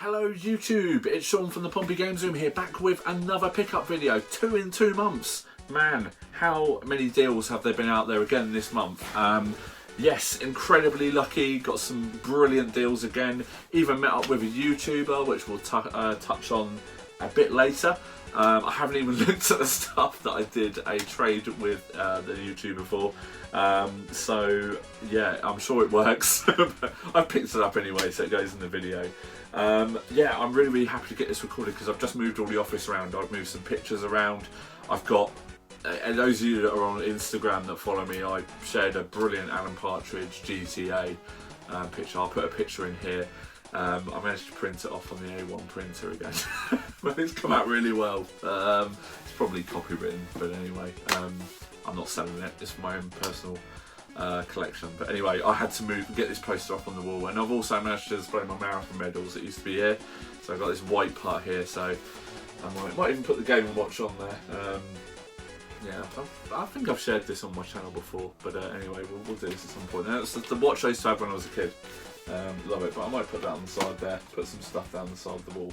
Hello YouTube, it's Sean from the Pompey Games Room here, back with another pickup video. 2 in 2 months. Man, how many deals have there been out there again this month? Yes, incredibly lucky, got some brilliant deals again. Even met up with a YouTuber, which we'll touch on a bit later. I haven't even looked at the stuff that I did a trade with the YouTuber for. So yeah, I'm sure it works. I've picked it up anyway, so it goes in the video. Yeah, I'm really happy to get this recorded because I've just moved all the office around. I've moved some pictures around. I've got, and those of you that are on Instagram that follow me, I shared a brilliant Alan Partridge GTA picture. I'll put a picture in here. I managed to print it off on the A1 printer again. But it's come out really well. It's probably copywritten, but anyway, I'm not selling it. It's for my own personal collection. But anyway, I had to move and get this poster up on the wall, and I've also managed to display my marathon medals that used to be here. So I've got this white part here, so I might even put the Game & Watch on there. Yeah, I think I've shared this on my channel before, but anyway, we'll do this at some point. Now, it's the watch I used to have when I was a kid. Love it, but I might put that on the side there, put some stuff down the side of the wall.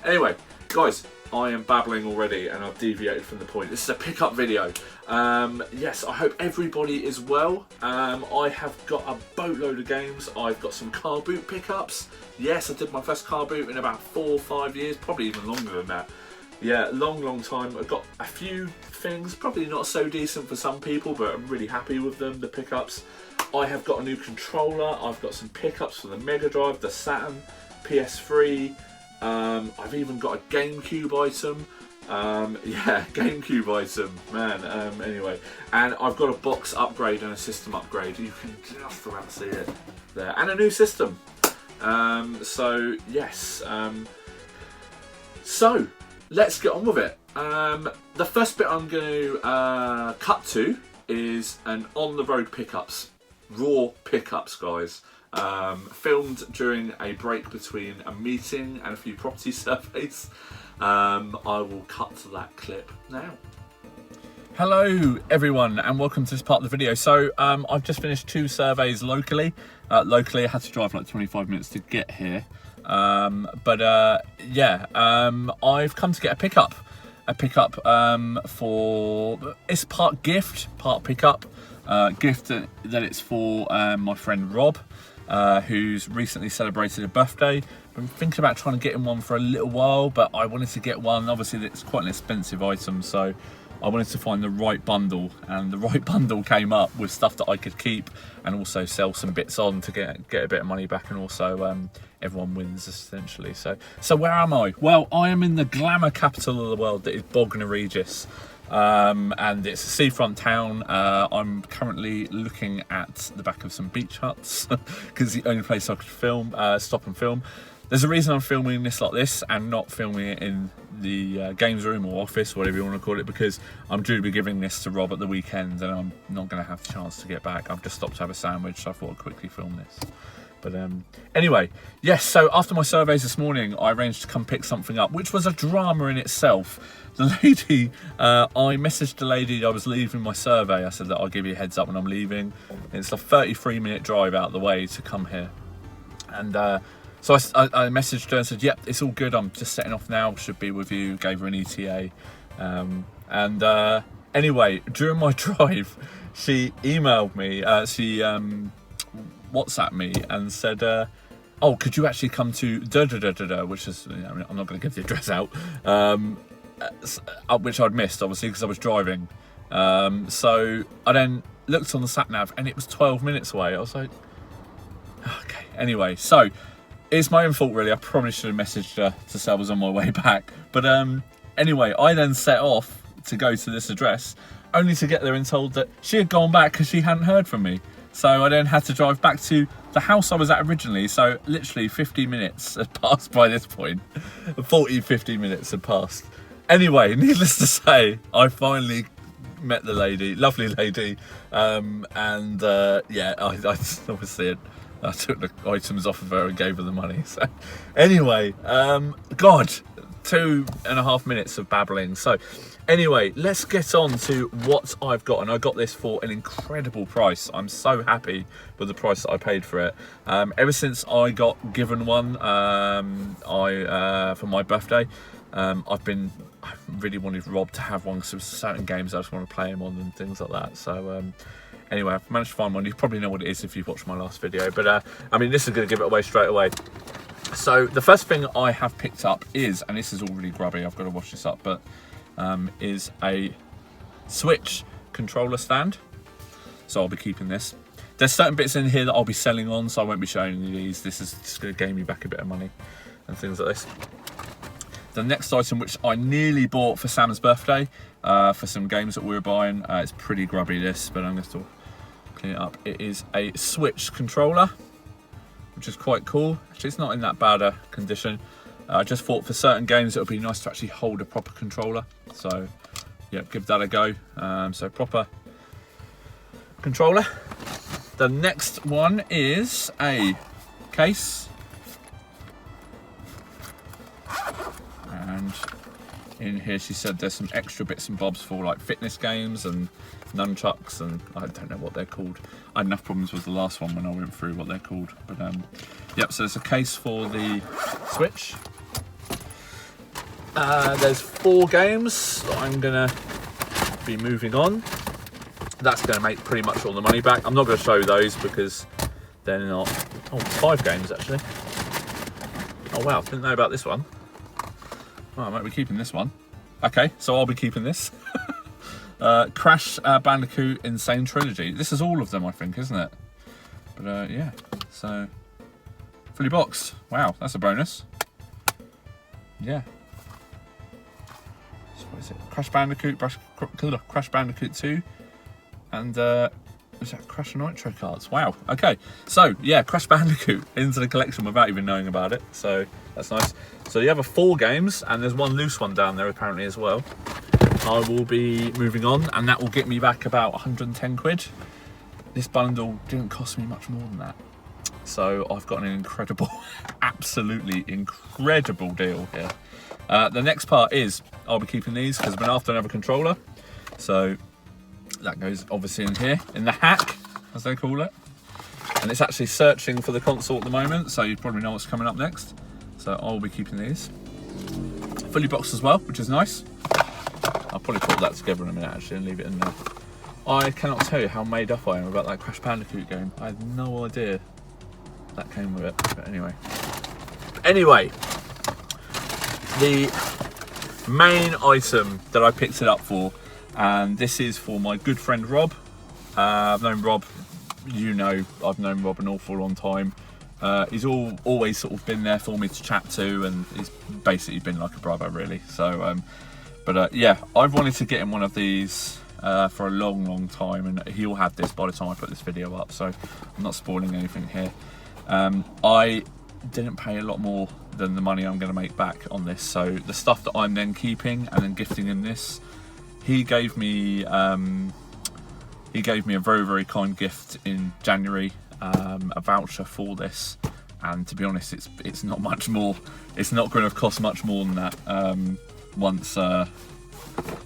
Anyway, guys, I am babbling already and I've deviated from the point. This is a pickup video. Yes, I hope everybody is well. I have got a boatload of games. I've got some Carboot pickups. Yes, I did my first Carboot in about 4 or 5 years, probably even longer than that. Yeah, long time. I've got a few things, probably not so decent for some people, but I'm really happy with them, the pickups. I have got a new controller. I've got some pickups for the Megadrive, the Saturn, PS3. I've even got a GameCube item. Yeah, GameCube item, man. Anyway, and I've got a box upgrade and a system upgrade. You can just about see it there, and a new system. So yes. So let's get on with it. The first bit I'm going to cut to is an on-the-road pickups. Raw pickups, guys. Filmed during a break between a meeting and a few property surveys. I will cut to that clip now. Hello everyone and welcome to this part of the video. So I've just finished 2 surveys locally. Locally I had to drive like 25 minutes to get here. Yeah, I've come to get a pickup. For, it's part gift, part pickup. Gift that it's for my friend Rob, who's recently celebrated a birthday. I'm thinking about trying to get him one for a little while, but I wanted to get one. Obviously, it's quite an expensive item, so I wanted to find the right bundle, and the right bundle came up with stuff that I could keep and also sell some bits on to get a bit of money back, and also everyone wins essentially. So where am I? Well, I am in the glamour capital of the world that is Bognor Regis. And it's a seafront town. I'm currently looking at the back of some beach huts because it's the only place I could film, stop and film. There's a reason I'm filming this like this and not filming it in the games room or office, whatever you want to call it, because I'm due to be giving this to Rob at the weekend and I'm not going to have the chance to get back. I've just stopped to have a sandwich, so I thought I'd quickly film this. But anyway, yes, so after my surveys this morning, I arranged to come pick something up, which was a drama in itself. The lady, I messaged the lady I was leaving my survey. I said that I'll give you a heads up when I'm leaving. It's a 33-minute drive out the way to come here. And so I messaged her and said, yep, it's all good. I'm just setting off now. Should be with you. Gave her an ETA. Anyway, during my drive, she emailed me. She WhatsApped me and said, oh, could you actually come to which is, I'm not going to give the address out, which I'd missed obviously because I was driving. So I then looked on the sat nav and it was 12 minutes away. I was like, okay. Anyway, so it's my own fault really. I probably should have messaged her to say I was on my way back. But anyway, I then set off to go to this address only to get there and told that she had gone back because she hadn't heard from me. So I then had to drive back to the house I was at originally. So literally 50 minutes had passed by this point. 50 minutes had passed. Anyway, needless to say, I finally met the lady, lovely lady. Yeah, I obviously I took the items off of her and gave her the money. So anyway, God, 2.5 minutes of babbling. So anyway, let's get on to what I've got. And I got this for an incredible price. I'm so happy with the price that I paid for it. Ever since I got given one for my birthday, I really wanted Rob to have one, because there's certain games I just want to play him on and things like that. So anyway, I've managed to find one. You probably know what it is if you've watched my last video, but I mean, this is going to give it away straight away. So the first thing I have picked up is, and this is all really grubby, I've got to wash this up, but is a Switch controller stand. So I'll be keeping this. There's certain bits in here that I'll be selling on, so I won't be showing you these. This is just going to gain me back a bit of money and things like this. The next item, which I nearly bought for Sam's birthday, for some games that we were buying, it's pretty grubby this, but I'm going to still clean it up. It is a Switch controller, which is quite cool. Actually, it's not in that bad a condition. I just thought for certain games it would be nice to actually hold a proper controller. So, yeah, give that a go. So proper controller. The next one is a case. And in here she said there's some extra bits and bobs for like fitness games and nunchucks, and I don't know what they're called. I had enough problems with the last one when I went through what they're called. But yep, so there's a case for the Switch. There's 4 games that I'm gonna be moving on. That's gonna make pretty much all the money back. I'm not gonna show those because they're not. Oh, 5 games actually. Oh wow, didn't know about this one. Oh, I might be keeping this one. Okay, so I'll be keeping this. Crash Bandicoot Insane Trilogy. This is all of them, I think, isn't it? But yeah, so fully boxed. Wow, that's a bonus. Yeah. So what is it? Crash Bandicoot 2, and is that Crash Nitro cards? Wow. Okay, so yeah, Crash Bandicoot into the collection without even knowing about it. So that's nice. So the other 4 games, and there's one loose one down there apparently as well, I will be moving on, and that will get me back about 110 quid. This bundle didn't cost me much more than that. So I've got an incredible, absolutely incredible deal here. The next part is, I'll be keeping these because I've been after another controller. So that goes obviously in here, in the hack, as they call it. And it's actually searching for the console at the moment, so you probably know what's coming up next. So I'll be keeping these. Fully boxed as well, which is nice. I'll probably put that together in a minute actually and leave it in there. I cannot tell you how made up I am about that Crash Bandicoot game. I had no idea that came with it, but anyway. Anyway, the main item that I picked it up for, and this is for my good friend Rob. I've known Rob, you know, I've known Rob an awful long time. He's always sort of been there for me to chat to, and he's basically been like a brother really. So, yeah, I've wanted to get him one of these for a long time, and he'll have this by the time I put this video up, so I'm not spoiling anything here. I didn't pay a lot more than the money I'm going to make back on this, so the stuff that I'm then keeping and then gifting him this, he gave me a very, very kind gift in January, a voucher for this, and to be honest, it's not much more. It's not going to cost much more than that once I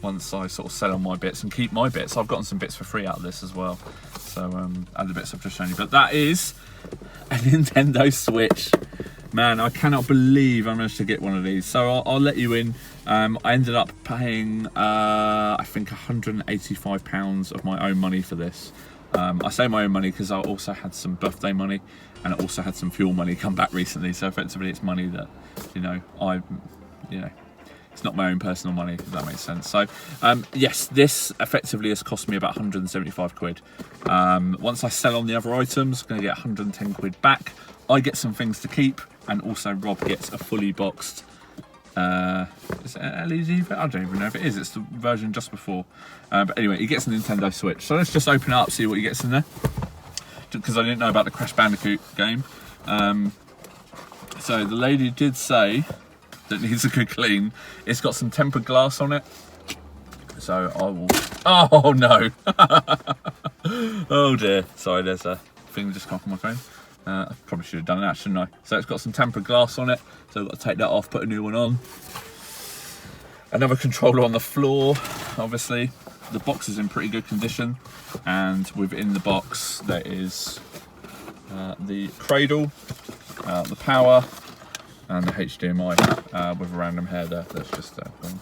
sort of sell on my bits and keep my bits. I've gotten some bits for free out of this as well, so other bits I've just shown you. But that is a Nintendo Switch. Man, I cannot believe I managed to get one of these. So I'll let you in. I ended up paying I think £185 of my own money for this. I say my own money because I also had some birthday money, and I also had some fuel money come back recently, so effectively it's money that, it's not my own personal money, if that makes sense. So yes, this effectively has cost me about 175 quid. Once I sell on the other items, I'm going to get 110 quid back. I get some things to keep, and also Rob gets a fully boxed is it an LED? I don't even know if it is. It's the version just before. But anyway, he gets a Nintendo Switch. So let's just open it up, see what he gets in there. Because I didn't know about the Crash Bandicoot game. So the lady did say that needs a good clean. It's got some tempered glass on it. So I will... Oh no! Oh dear. Sorry, there's a thing just come off my phone. I probably should have done that, shouldn't I? So it's got some tempered glass on it, so I've got to take that off, put a new one on. Another controller on the floor, obviously. The box is in pretty good condition, and within the box there is the cradle, the power, and the HDMI with a random hair there. That's just gone.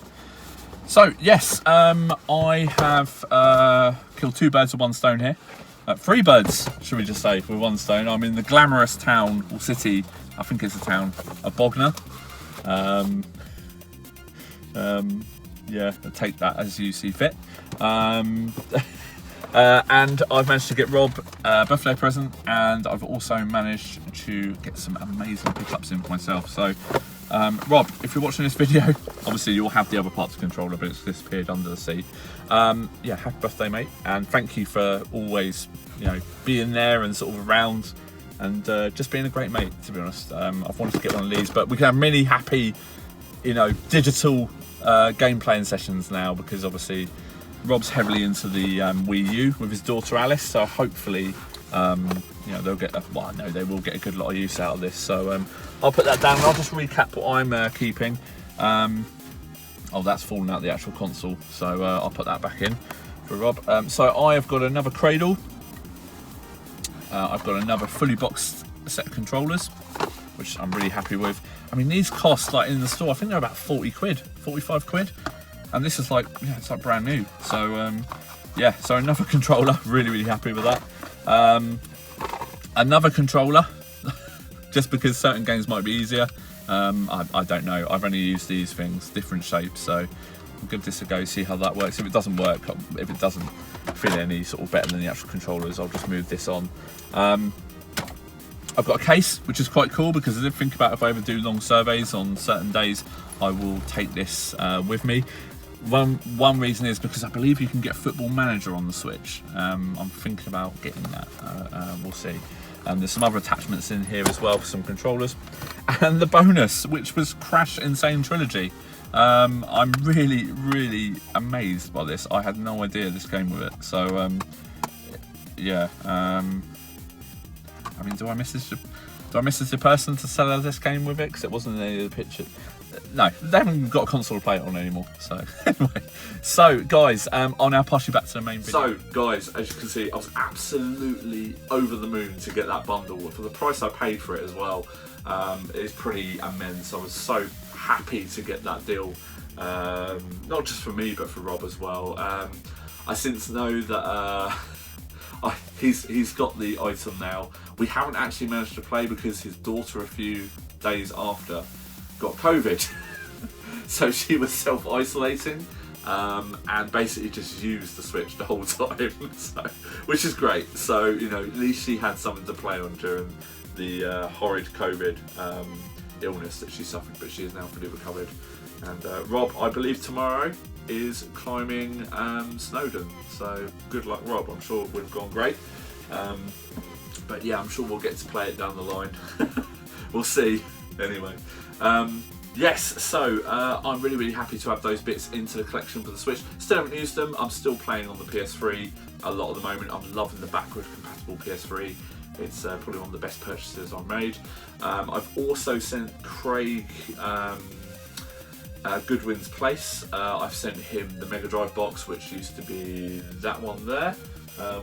So yes, I have killed 2 birds with 1 stone here. 3 birds, should we just say, with 1 stone. I'm in the glamorous town or city, I think it's a town, of Bognor. Yeah, take that as you see fit. And I've managed to get Rob a birthday present, and I've also managed to get some amazing pickups in for myself. So Rob, if you're watching this video, obviously you'll have the other parts of the controller, but it's disappeared under the sea. Yeah, happy birthday, mate, and thank you for always, you know, being there and sort of around, and just being a great mate, to be honest. I've wanted to get one of these, but we can have many happy, you know, digital game playing sessions now, because obviously Rob's heavily into the Wii U with his daughter Alice, so hopefully you know, they'll get well, I know they will get a good lot of use out of this. So I'll put that down and I'll just recap what I'm keeping. Oh, that's fallen out the actual console, so I'll put that back in for Rob. So I have got another cradle, I've got another fully boxed set of controllers, which I'm really happy with. I mean, these cost, like in the store, I think they're about 40 quid, 45 quid. And this is like, yeah, it's like brand new. So yeah, so another controller, really happy with that. Another controller, just because certain games might be easier. I don't know, I've only used these things, different shapes, so I'll give this a go, see how that works. If it doesn't work, if it doesn't feel any sort of better than the actual controllers, I'll just move this on. I've got a case, which is quite cool, because I did think about if I ever do long surveys on certain days, I will take this with me. One reason is because I believe you can get Football Manager on the Switch. I'm thinking about getting that, we'll see. There's some other attachments in here as well for some controllers. And the bonus, which was Crash Insane Trilogy. I'm really amazed by this. I had no idea this came with it. So yeah, I mean, do I message the person to sell her this game with it? Because it wasn't in any of the pictures. No, they haven't got a console to play it on anymore. So anyway, so guys, I'll now pass you back to the main video. So guys, as you can see, I was absolutely over the moon to get that bundle for the price I paid for it as well. It's pretty immense. I was so happy to get that deal, not just for me but for Rob as well. I since know that he's got the item now. We haven't actually managed to play because his daughter, a few days after, got COVID. So she was self-isolating and basically just used the Switch the whole time, so, which is great. So, you know, at least she had something to play on during the horrid COVID illness that she suffered, but she is now fully recovered. And Rob, I believe tomorrow, is climbing Snowdon, so good luck, Rob. I'm sure it would have gone great, but yeah, I'm sure we'll get to play it down the line. We'll see. Anyway, yes, so I'm really happy to have those bits into the collection for the Switch. Still haven't used them. I'm still playing on the PS3 a lot at the moment. I'm loving the backward compatible PS3. It's probably one of the best purchases I've made. I've also sent Craig Goodwin's place. I've sent him the Megadrive box, which used to be that one there,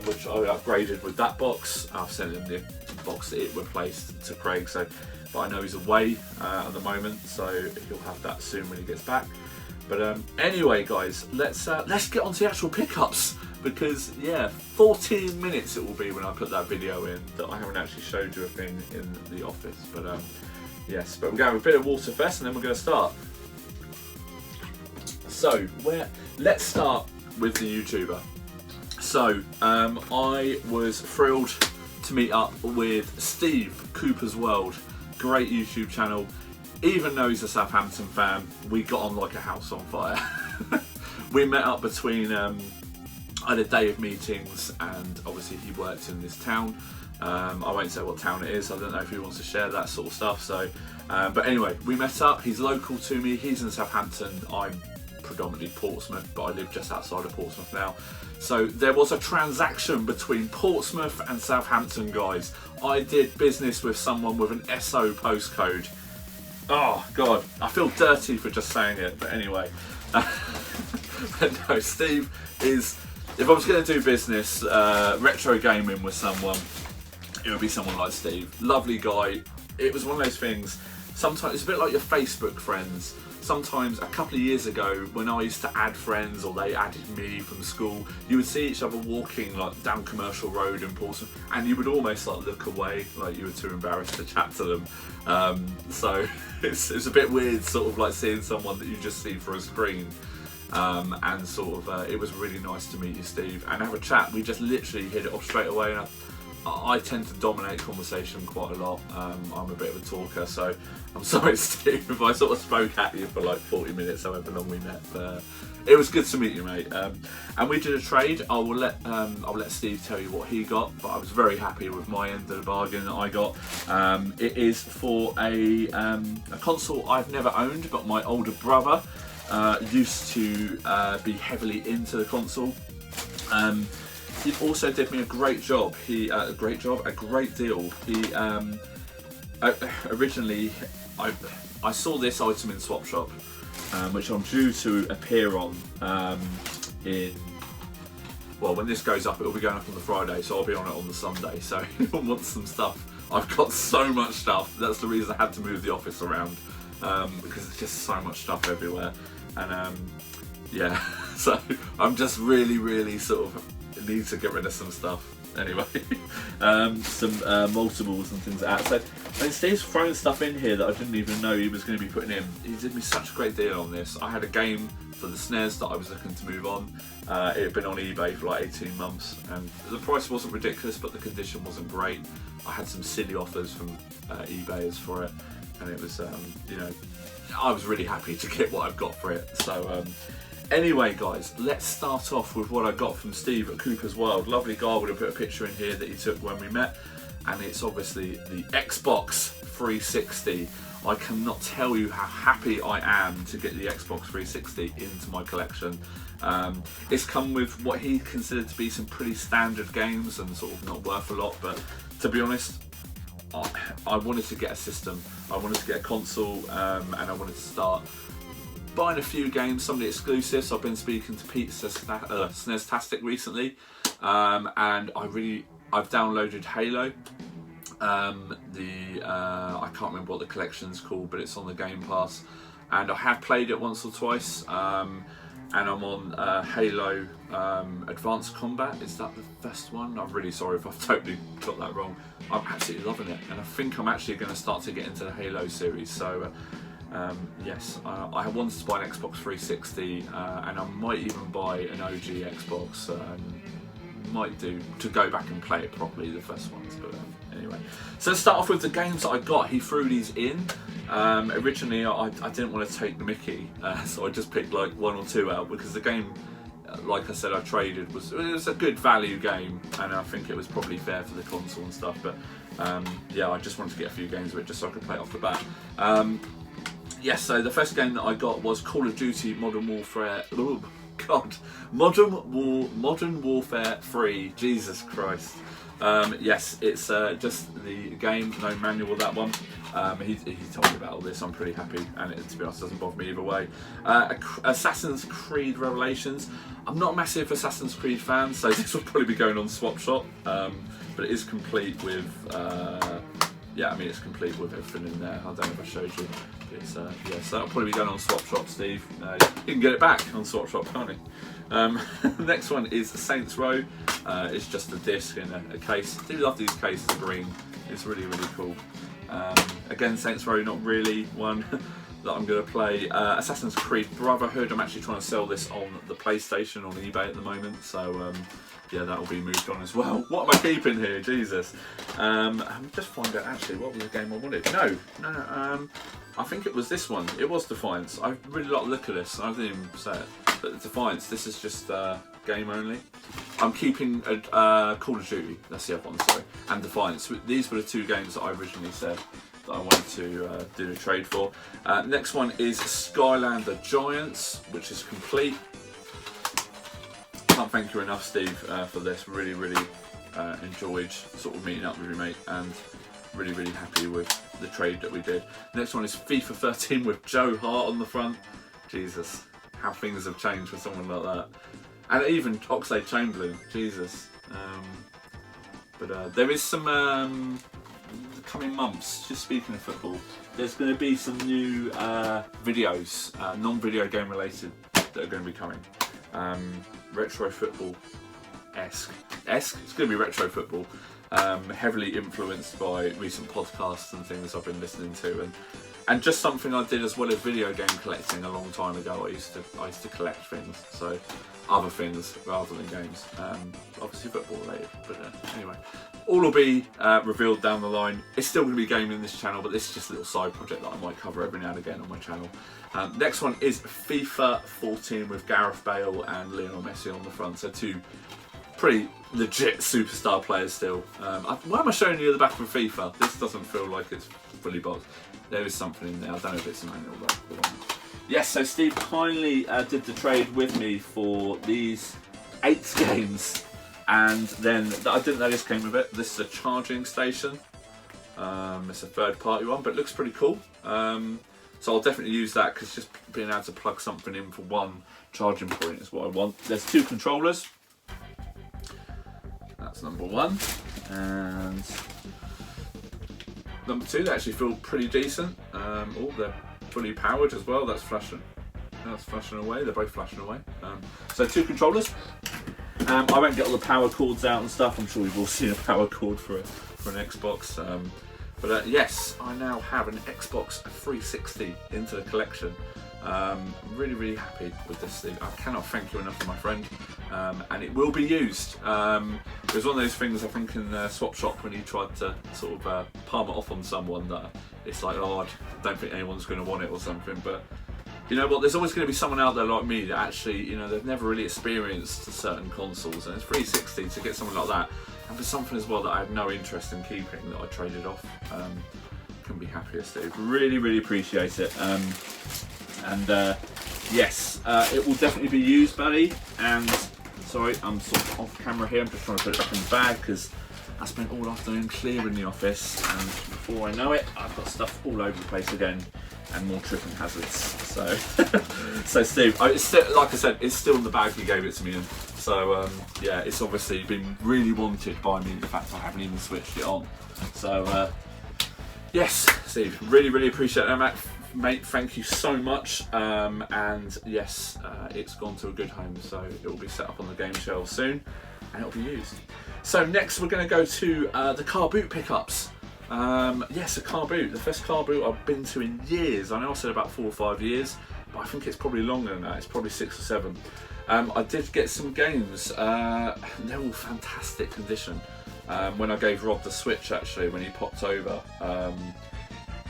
which I upgraded with that box. I've sent him the box that it replaced to Craig, so, but I know he's away at the moment, so he'll have that soon when he gets back. But anyway, guys, let's get on to the actual pickups, because yeah, 14 minutes it will be when I put that video in that I haven't actually showed you a thing in the office. But yes, but we're going to have a bit of water first, and then we're going to start. So let's start with the YouTuber. So I was thrilled to meet up with Steve, KoopasWorld. Great YouTube channel. Even though he's a Southampton fan, we got on like a house on fire. We met up between, I had a day of meetings, and obviously he worked in this town. I won't say what town it is, I don't know if he wants to share that sort of stuff. So, but anyway, we met up. He's local to me, he's in Southampton, I'm predominantly Portsmouth, but I live just outside of Portsmouth now. So there was a transaction between Portsmouth and Southampton, guys. I did business with someone with an SO postcode. Oh God, I feel dirty for just saying it, but anyway. But no, Steve is, if I was going to do business, retro gaming with someone, it would be someone like Steve. Lovely guy. It was one of those things, sometimes it's a bit like your Facebook friends. Sometimes a couple of years ago when I used to add friends or they added me from school, you would see each other walking like down Commercial Road in Portsmouth and you would almost like look away, like you were too embarrassed to chat to them. So it's a bit weird sort of like seeing someone that you just see for a screen. And sort of it was really nice to meet you, Steve, and have a chat. We just literally hit it off straight away, and I tend to dominate conversation quite a lot. I'm a bit of a talker, so I'm sorry, Steve, if I sort of spoke at you for like 40 minutes, however long we met. But it was good to meet you, mate. And we did a trade. I'll let Steve tell you what he got, but I was very happy with my end of the bargain that I got. It is for a console I've never owned, but my older brother used to be heavily into the console. He also did me a great job. A great deal. He originally, I saw this item in Swap Shop, which I'm due to appear on well, when this goes up, it'll be going up on the Friday, so I'll be on it on the Sunday. So if anyone wants some stuff, I've got so much stuff. That's the reason I had to move the office around, because there's just so much stuff everywhere. And yeah, so I'm just really sort of need to get rid of some stuff. Anyway, some multiples and things like that. So and Steve's throwing stuff in here that I didn't even know he was going to be putting in. He did me such a great deal on this. I had a game for the SNES that I was looking to move on. It had been on eBay for like 18 months and the price wasn't ridiculous, but the condition wasn't great. I had some silly offers from eBayers for it, and it was, you know, I was really happy to get what I've got for it. So anyway, guys, let's start off with what I got from Steve at KoopasWorld. Lovely guy. Would have put a picture in here that he took when we met, and it's obviously the Xbox 360. I cannot tell you how happy I am to get the Xbox 360 into my collection. It's come with what he considered to be some pretty standard games and sort of not worth a lot, but to be honest, I wanted to get a system. I wanted to get a console, and I wanted to start buying a few games, some of the exclusives. I've been speaking to Pete SNEStastic recently, and I've downloaded Halo. I can't remember what the collection's called, but it's on the Game Pass, and I have played it once or twice. And I'm on Halo Advanced Combat. Is that the first one? I'm really sorry if I've totally got that wrong. I'm absolutely loving it, and I think I'm actually going to start to get into the Halo series. So yes, I wanted to buy an Xbox 360, and I might even buy an OG Xbox. Might do to go back and play it properly, the first ones. But anyway, so let's start off with the games that I got. He threw these in. Originally, I didn't want to take the mickey, so I just picked like one or two out because the game, like I said, I traded it was a good value game, and I think it was probably fair for the console and stuff. But yeah, I just wanted to get a few games of it just so I could play it off the bat. Yes, so the first game that I got was Call of Duty Modern Warfare. Oh God, Modern Warfare 3. Jesus Christ. Yes, it's just the game, no manual, that one. He told me about all this. I'm pretty happy, and to be honest, it doesn't bother me either way. Assassin's Creed Revelations. I'm not a massive Assassin's Creed fan, so this will probably be going on Swap Shop, but it is complete with yeah, I mean, it's complete with everything in there. I don't know if I showed you. It's yeah, so that'll probably be going on Swap Shop, Steve. You can get it back on Swap Shop, can't you? Next one is Saints Row. It's just a disc in a case. I do love these cases, green. It's really cool. Again, Saints Row, not really one that I'm going to play. Assassin's Creed Brotherhood. I'm actually trying to sell this on the PlayStation on eBay at the moment, so yeah, that'll be moved on as well. What am I keeping here? Jesus. Just find out actually what was the game I wanted. No. I think it was this one. It was Defiance. I really like the look of this. I didn't even say it. But Defiance, this is just game only. I'm keeping Call of Duty. That's the other one, sorry. And Defiance. These were the two games that I originally said that I wanted to do a trade for. Next one is Skylander Giants, which is complete. Can't thank you enough, Steve, for this. Really enjoyed sort of meeting up with you, mate, and really happy with the trade that we did. Next one is FIFA 13 with Joe Hart on the front. Jesus, how things have changed for someone like that. And even Oxlade-Chamberlain, Jesus. But there is some the coming months. Just speaking of football, there's going to be some new videos, non-video game related, that are going to be coming. Retro football-esque. It's going to be retro football. Heavily influenced by recent podcasts and things I've been listening to, and just something I did as well as video game collecting a long time ago. I used to collect things, so other things rather than games. Obviously football related, but anyway, all will be revealed down the line. It's still going to be gaming in this channel, but this is just a little side project that I might cover every now and again on my channel. Next one is FIFA 14 with Gareth Bale and Lionel Messi on the front, so two pretty legit superstar players still. Why am I showing you the back of FIFA? This doesn't feel like it's fully boxed. There is something in there. I don't know if it's a manual though. Yes, so Steve kindly did the trade with me for these 8 games, and then I didn't know this came with it. This is a charging station. It's a third-party one, but it looks pretty cool. So I'll definitely use that, because just being able to plug something in for one charging point is what I want. There's 2 controllers. That's number 1, and number 2, they actually feel pretty decent. Oh, they're fully powered as well. That's flashing away. They're both flashing away. So 2 controllers. I won't get all the power cords out and stuff. I'm sure we've all seen a power cord for an Xbox. But yes, I now have an Xbox 360 into the collection. I'm really, really happy with this thing. I cannot thank you enough for my friend, and it will be used. It was one of those things, I think, in the swap shop when he tried to sort of palm it off on someone, that it's like, oh, I don't think anyone's going to want it or something. But you know what, there's always going to be someone out there like me that actually, you know, they've never really experienced certain consoles, and it's 360 to get something like that, and for something as well that I had no interest in keeping, that I traded off. Couldn't be happier, Steve. Really, really appreciate it. Yes, it will definitely be used, buddy. And sorry, I'm sort of off camera here. I'm just trying to put it back in the bag, because I spent all afternoon clearing the office, and before I know it, I've got stuff all over the place again, and more tripping hazards. So, so Steve, it's still, like I said, it's still in the bag you gave it to me in. So yeah, it's obviously been really wanted by me. The fact I haven't even switched it on. So yes, Steve, really, really appreciate that, mate, thank you so much. And yes, it's gone to a good home, so it will be set up on the game shelves soon, and it'll be used. So next we're going to go to the Carboot pickups. Yes, a Carboot, the first Carboot I've been to in years. I know I said about 4 or 5 years, but I think it's probably longer than that. It's probably 6 or 7. I did get some games. They're all fantastic condition. When I gave Rob the Switch, actually, when he popped over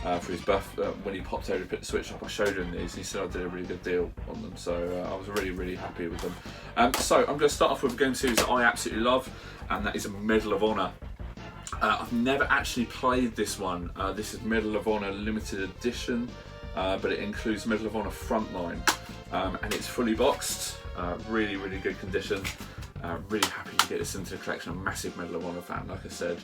for his birthday, when he popped over to pick the Switch up, I showed him these, and he said I did a really good deal on them, so I was really, really happy with them. So I'm going to start off with a game series that I absolutely love, and that is Medal of Honor. I've never actually played this one. This is Medal of Honor Limited Edition, but it includes Medal of Honor Frontline, and it's fully boxed. Really, really good condition. Really happy to get this into the collection. I'm a massive Medal of Honor fan, like I said.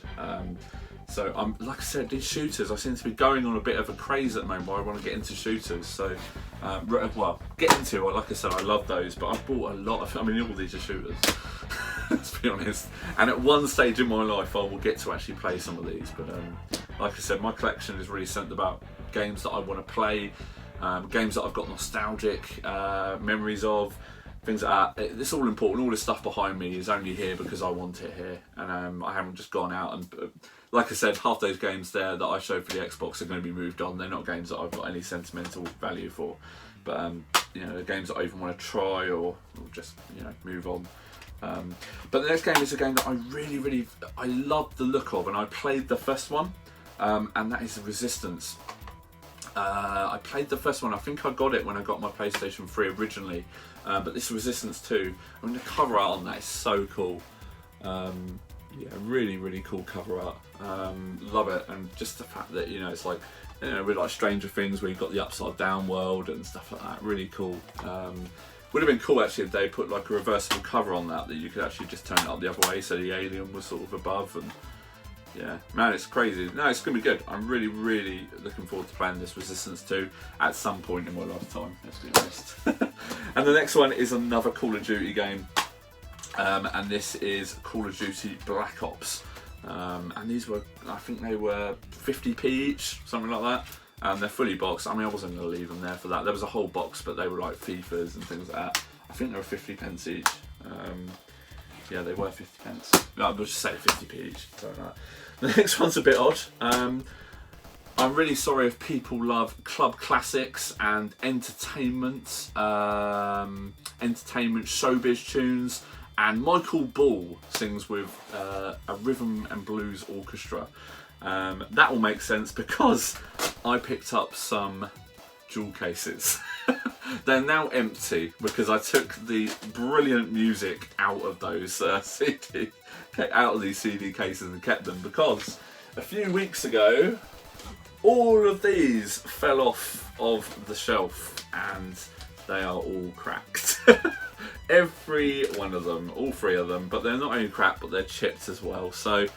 So like I said, these shooters, I seem to be going on a bit of a craze at the moment where I want to get into shooters. So, well, get into it. Like I said, I love those, but I've bought a lot of, I mean, all these are shooters, let's be honest. And at one stage in my life, I will get to actually play some of these. But like I said, my collection is really centered about games that I want to play, games that I've got nostalgic memories of. Things like that. It's all important. All this stuff behind me is only here because I want it here, and I haven't just gone out and, like I said, half those games there that I showed for the Xbox are going to be moved on. They're not games that I've got any sentimental value for, but you know, the games that I even want to try or just, you know, move on. But the next game is a game that I really I love the look of, and I played the first one, and that is Resistance. I played the first one. I think I got it when I got my PlayStation 3 originally, but this Resistance 2, I mean, the cover art on that is so cool. Yeah, really cool cover art. Love it, and just the fact that, you know, it's like, you know, with like Stranger Things where you've got the upside down world and stuff like that. Really cool. Would have been cool actually if they put like a reversible cover on that you could actually just turn it up the other way, so the alien was sort of above, and Yeah, man, it's crazy. No, it's going to be good. I'm really, really looking forward to playing this Resistance 2 at some point in my lifetime, let's be honest. And the next one is another Call of Duty game. And this is Call of Duty Black Ops. And these were, I think they were 50p each, something like that. And they're fully boxed. I mean, I wasn't going to leave them there for that. There was a whole box, but they were like FIFAs and things like that. I think they were 50p each. Yeah, they were 50p. No, I'll just say 50p each. Sorry about that. The next one's a bit odd. I'm really sorry if people love club classics and entertainment showbiz tunes. And Michael Ball sings with a rhythm and blues orchestra. That will make sense because I picked up some jewel cases. They're now empty because I took the brilliant music out of those out of these CD cases and kept them, because a few weeks ago all of these fell off of the shelf and they are all cracked. Every one of them, all three of them, but they're not only cracked but they're chipped as well. So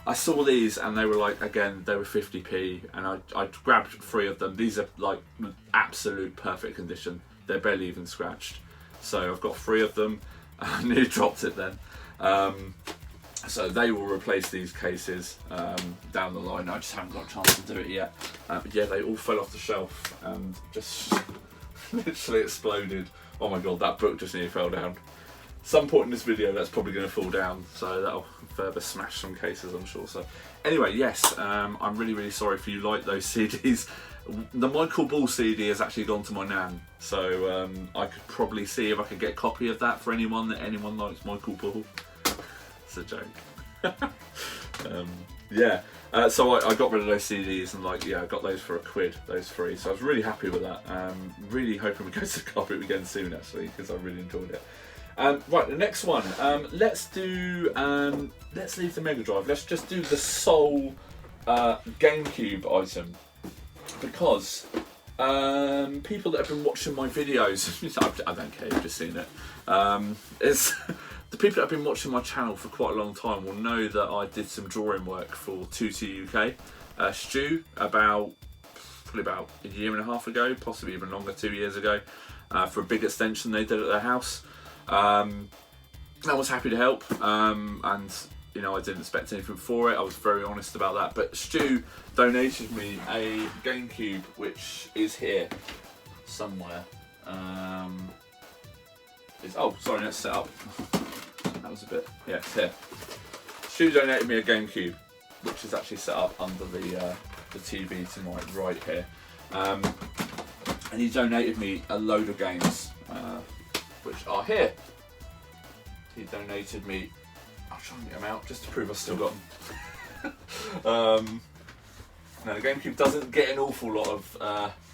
I saw these and they were like, again, they were 50p, and I grabbed 3 of them. These are like absolute perfect condition. They're barely even scratched. So I've got 3 of them. I nearly dropped it then. So they will replace these cases down the line. I just haven't got a chance to do it yet. But yeah, they all fell off the shelf and just literally exploded. Oh my god, that book just nearly fell down. Some point in this video that's probably going to fall down, so that'll further smash some cases, I'm sure. So anyway, yes, I'm really, really sorry if you like those CDs. The Michael Ball CD has actually gone to my nan, so I could probably see if I could get a copy of that for anyone likes Michael Ball. It's a joke. Yeah, so I got rid of those CDs and I got those for £1, those 3. So I was really happy with that. Really hoping we go to Carboot again soon, actually, because I really enjoyed it. Right, the next one. Let's leave the Mega Drive. Let's just do the sole GameCube item, because people that have been watching my videos, I don't care, you've just seen it. The people that have been watching my channel for quite a long time will know that I did some drawing work for 2T UK. Stu, probably about a year and a half ago, possibly even longer, 2 years ago, for a big extension they did at their house. I was happy to help, and I didn't expect anything for it. I was very honest about that. But Stu donated me a GameCube, which is here somewhere. Sorry, let's set up. That was a bit. Yeah, it's here. Stu donated me a GameCube, which is actually set up under the TV to my right here, and he donated me a load of games. Which are here. He donated me. I'll try and get them out just to prove I've still got them. Now the GameCube doesn't get an awful lot of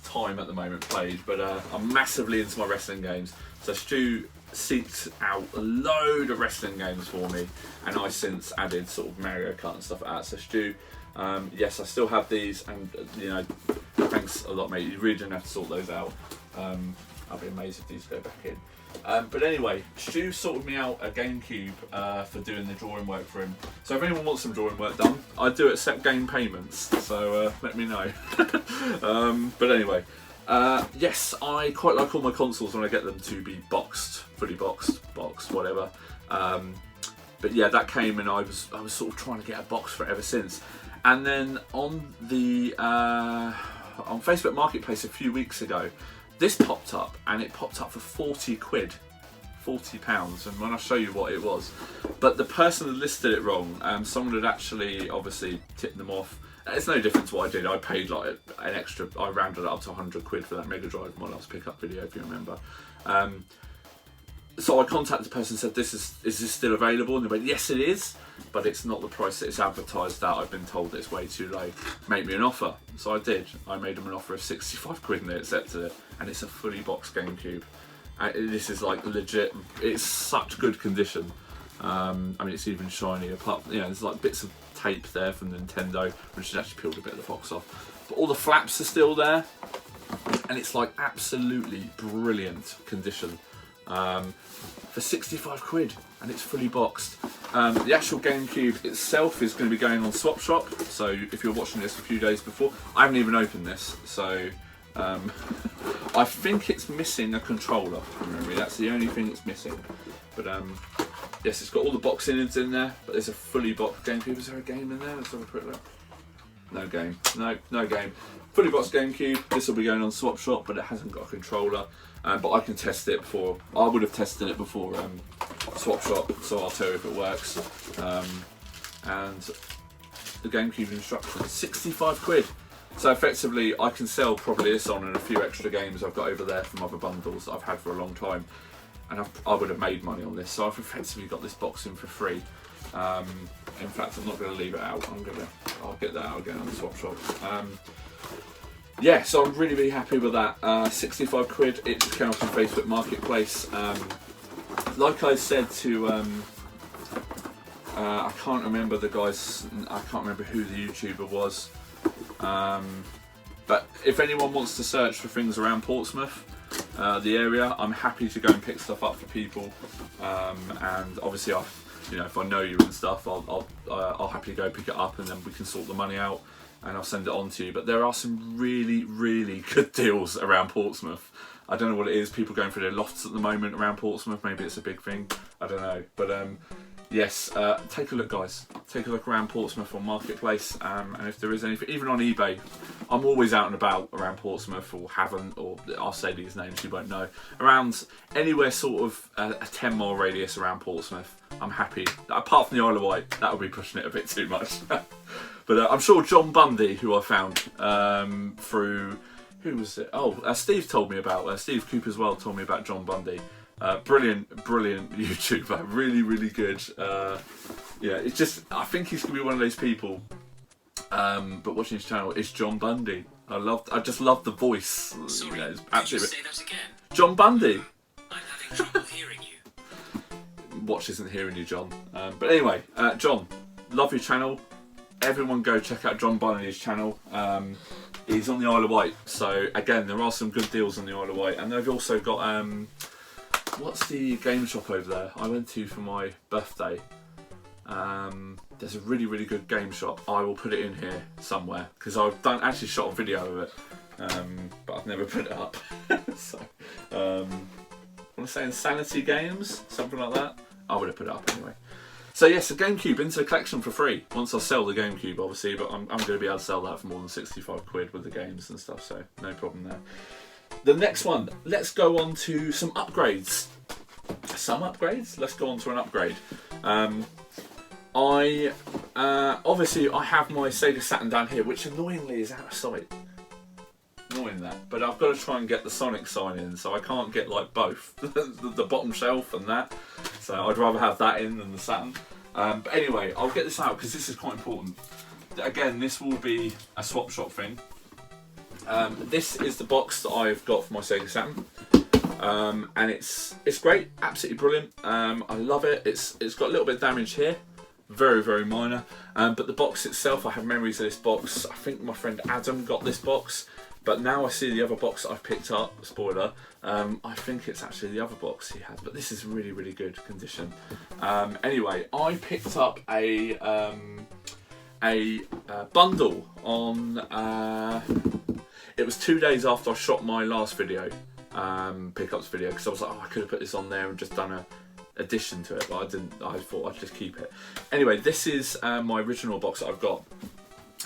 time at the moment played, but I'm massively into my wrestling games. So Stu seeked out a load of wrestling games for me, and I since added sort of Mario Kart and stuff like that. So Stu, yes, I still have these, and thanks a lot, mate. You really didn't have to sort those out. I'd be amazed if these go back in. But anyway, Stu sorted me out a GameCube for doing the drawing work for him. So if anyone wants some drawing work done, I do accept game payments, so let me know. But anyway, yes, I quite like all my consoles when I get them to be boxed, fully boxed, whatever. But yeah, that came, and I was sort of trying to get a box for it ever since. And then on the on Facebook Marketplace a few weeks ago, this popped up, and it popped up for £40, £40, and when I show you what it was, but the person had listed it wrong. Someone had actually obviously tipped them off. It's no different to what I did. I paid like an extra. I rounded it up to £100 for that Mega Drive, my last pickup video, if you remember. So I contacted the person and said, is this still available? And they went, yes, it is, but it's not the price that it's advertised at. I've been told that it's way too low. Make me an offer. So I did. I made them an offer of £65 and they accepted it. And it's a fully boxed GameCube. This is like legit. It's such good condition. I mean, it's even shiny. Apart, there's like bits of tape there from Nintendo, which has actually peeled a bit of the box off. But all the flaps are still there, and it's like absolutely brilliant condition. For £65, and it's fully boxed. The actual GameCube itself is going to be going on Swap Shop, so if you're watching this a few days before, I haven't even opened this, so I think it's missing a controller from memory. That's the only thing it's missing. But yes, it's got all the box innards in there, but there's a fully boxed GameCube. Is there a game in there? Let's have a quick look. No game. No game. Fully boxed GameCube. This will be going on Swap Shop, but it hasn't got a controller. But I can test it before. I would have tested it before Swap Shop, so I'll tell you if it works. And the GameCube instructions, 65 quid. So effectively, I can sell probably this on and a few extra games I've got over there from other bundles that I've had for a long time, and I would have made money on this. So I've effectively got this box in for free. In fact, I'm not going to leave it out. I'll get that out again on the Swap Shop. Yeah, so I'm really happy with that. 65 quid. It just came off from Facebook Marketplace. Like I said to, I can't remember the guys. I can't remember who the YouTuber was. But if anyone wants to search for things around Portsmouth, the area, I'm happy to go and pick stuff up for people. And obviously, if I know you and stuff, I'll happily go pick it up, and then we can sort the money out, and I'll send it on to you. But there are some really good deals around Portsmouth. I don't know what it is. People going for their lofts at the moment around Portsmouth. Maybe it's a big thing. I don't know. But yes, take a look, guys. Take a look around Portsmouth on Marketplace, and if there is anything, even on eBay, I'm always out and about around Portsmouth, or haven't, or I'll say these names, you won't know. Around anywhere sort of a 10-mile radius around Portsmouth, I'm happy. Apart from the Isle of Wight, that would be pushing it a bit too much. But I'm sure John Bundy, who I found through, who was it? Oh, Steve told me about, Steve KoopasWorld told me about John Bundy. Brilliant YouTuber, really good. Yeah, it's just, I think he's gonna be one of those people. But watching his channel, it's John Bundy. I just love the voice. Sorry, it's could you say that again? John Bundy. I'm having trouble hearing you. Watch isn't hearing you, John. But anyway, John, love your channel. Everyone go check out John Bundy's channel. He's on the Isle of Wight, so again, there are some good deals on the Isle of Wight, and they've also got what's the game shop over there I went to for my birthday? There's a really good game shop. I will put it in here somewhere, because I've actually shot a video of it, but I've never put it up. So, I want to say Insanity Games, something like that. I would have put it up anyway. So yes, a GameCube into the collection for free. Once I sell the GameCube, obviously, but I'm going to be able to sell that for more than 65 quid with the games and stuff, so no problem there. The next one, let's go on to some upgrades. Let's go on to an upgrade. Obviously I have my Sega Saturn down here, which annoyingly is out of sight. Annoying that, but I've got to try and get the Sonic sign in, so I can't get like both the bottom shelf and that. So I'd rather have that in than the Saturn. But anyway, I'll get this out because this is quite important. Again, this will be a Swap Shop thing. This is the box that I've got for my Sega Saturn. And it's great, absolutely brilliant. I love it. It's got a little bit of damage here, very minor. But the box itself, I have memories of this box. I think my friend Adam got this box, but now I see the other box that I've picked up. Spoiler. I think it's actually the other box he had, but this is really good condition. Anyway, I picked up a bundle on. It was 2 days after I shot my last video. Pickups video, because I was like, I could have put this on there and just done a addition to it, but I didn't. I thought I'd just keep it. Anyway, this is my original box that I've got,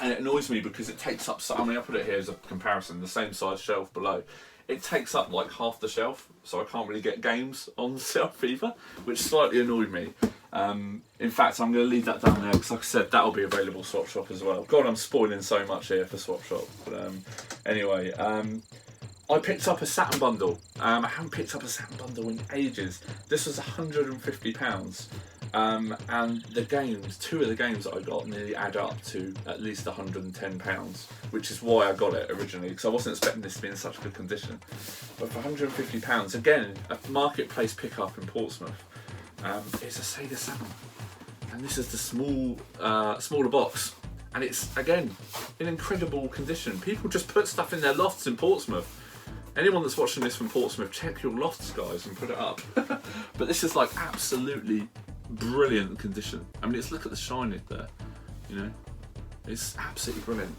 and it annoys me because it takes up. I mean, I put it here as a comparison, the same size shelf below. It takes up like half the shelf, so I can't really get games on the shelf either, which slightly annoyed me. In fact, I'm going to leave that down there because, like I said, that'll be available Swap Shop as well. God, I'm spoiling so much here for Swap Shop. But anyway. I picked up a Saturn bundle. I haven't picked up a Saturn bundle in ages. This was £150. And the games, two of the games that I got nearly add up to at least £110, which is why I got it originally, because I wasn't expecting this to be in such good condition. But for £150, again, a marketplace pickup in Portsmouth, it's a Sega Saturn. And this is the smaller box. And it's, again, in incredible condition. People just put stuff in their lofts in Portsmouth. Anyone that's watching this from Portsmouth, check your lofts, guys, and put it up. But this is like absolutely brilliant condition. I mean, look at the shine there, you know, it's absolutely brilliant.